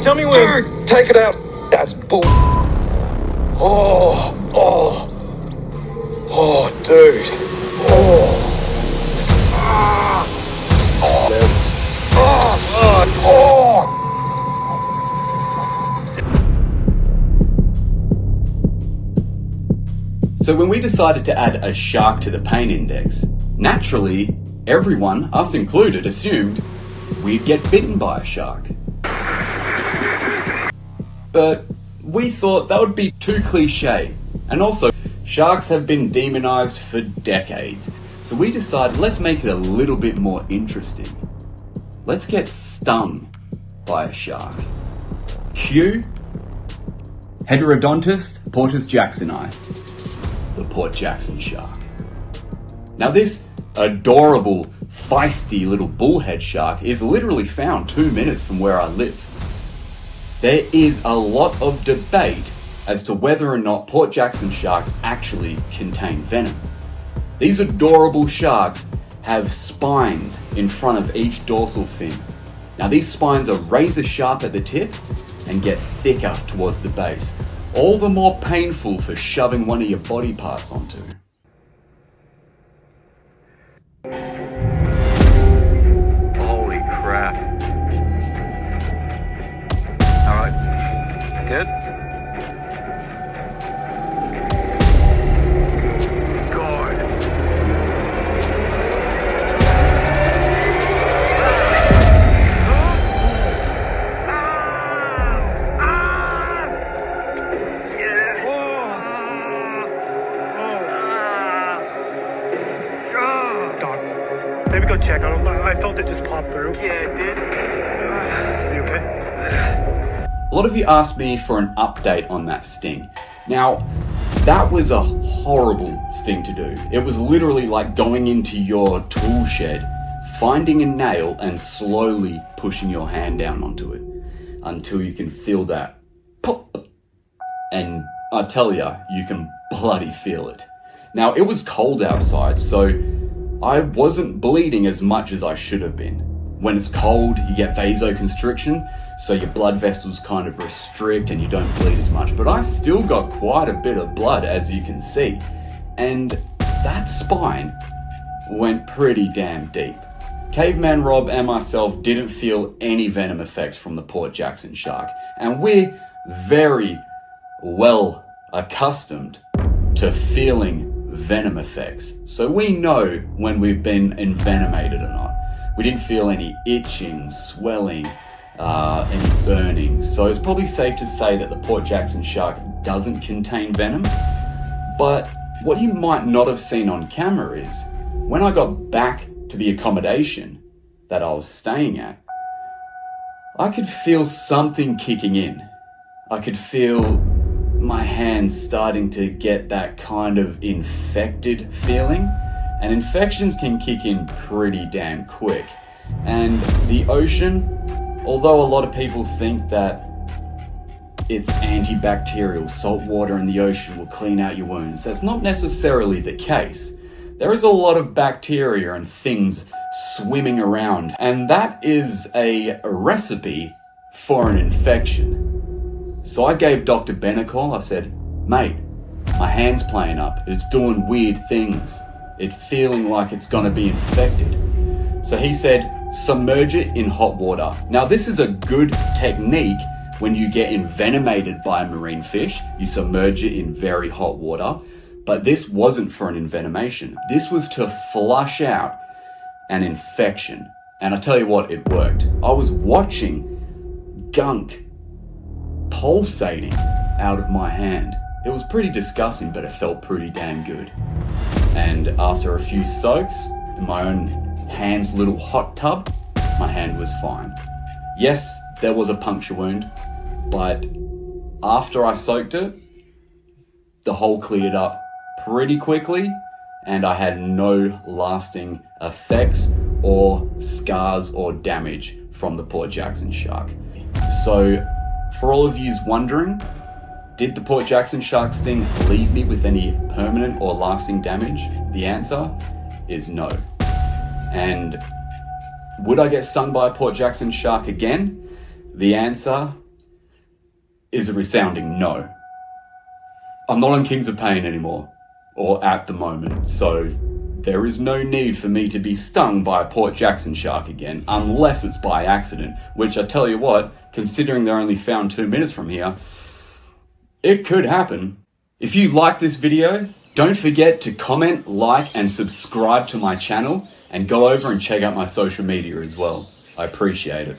Tell me when. Dude, take it out. That's bull. Oh, dude. So when we decided to add a shark to the pain index, naturally, everyone, us included, assumed we'd get bitten by a shark. But we thought that would be too cliche, and also sharks have been demonized for decades. So we decided, let's make it a little bit more interesting. Let's get stung by a shark. Cue Heterodontus portusjacksoni, the Port Jackson shark. Now this adorable, feisty little bullhead shark is literally found 2 minutes from where I live. There is a lot of debate as to whether or not Port Jackson sharks actually contain venom. These adorable sharks have spines in front of each dorsal fin. Now these spines are razor sharp at the tip and get thicker towards the base. All the more painful for shoving one of your body parts onto. Holy crap. Alright. Good? God. Maybe go check. I felt it just pop through. Yeah, it did. You okay? A lot of you asked me for an update on that sting. Now, that was a horrible sting to do. It was literally like going into your tool shed, finding a nail and slowly pushing your hand down onto it until you can feel that pop. And I tell ya, you can bloody feel it. Now, it was cold outside, so I wasn't bleeding as much as I should have been. When it's cold, you get vasoconstriction, so your blood vessels kind of restrict and you don't bleed as much. But I still got quite a bit of blood, as you can see. And that spine went pretty damn deep. Caveman Rob and myself didn't feel any venom effects from the Port Jackson shark. And we're very well accustomed to feeling venom effects. So we know when we've been envenomated or not. We didn't feel any itching, swelling, any burning. So it's probably safe to say that the Port Jackson shark doesn't contain venom. But what you might not have seen on camera is when I got back to the accommodation that I was staying at, I could feel something kicking in. I could feel my hands starting to get that kind of infected feeling, and infections can kick in pretty damn quick. And the ocean, although a lot of people think that it's antibacterial, salt water in the ocean will clean out your wounds, that's not necessarily the case. There is a lot of bacteria and things swimming around, and that is a recipe for an infection. So I gave Dr. Ben a call. I said, mate, my hand's playing up. It's doing weird things. It's feeling like it's gonna be infected. So he said, submerge it in hot water. Now this is a good technique when you get envenomated by a marine fish. You submerge it in very hot water. But this wasn't for an envenomation. This was to flush out an infection. And I tell you what, it worked. I was watching gunk pulsating out of my hand. It was pretty disgusting, but it felt pretty damn good. And after a few soaks in my own hand's little hot tub, my hand was fine. Yes, there was a puncture wound, but after I soaked it, the hole cleared up pretty quickly, and I had no lasting effects or scars or damage from the Port Jackson shark. So, for all of yous wondering, did the Port Jackson shark sting leave me with any permanent or lasting damage? The answer is no. And would I get stung by a Port Jackson shark again? The answer is a resounding no. I'm not on Kings of Pain anymore, or at the moment, so there is no need for me to be stung by a Port Jackson shark again, unless it's by accident, which I tell you what, considering they're only found 2 minutes from here, it could happen. If you like this video, don't forget to comment, like, and subscribe to my channel, and go over and check out my social media as well. I appreciate it.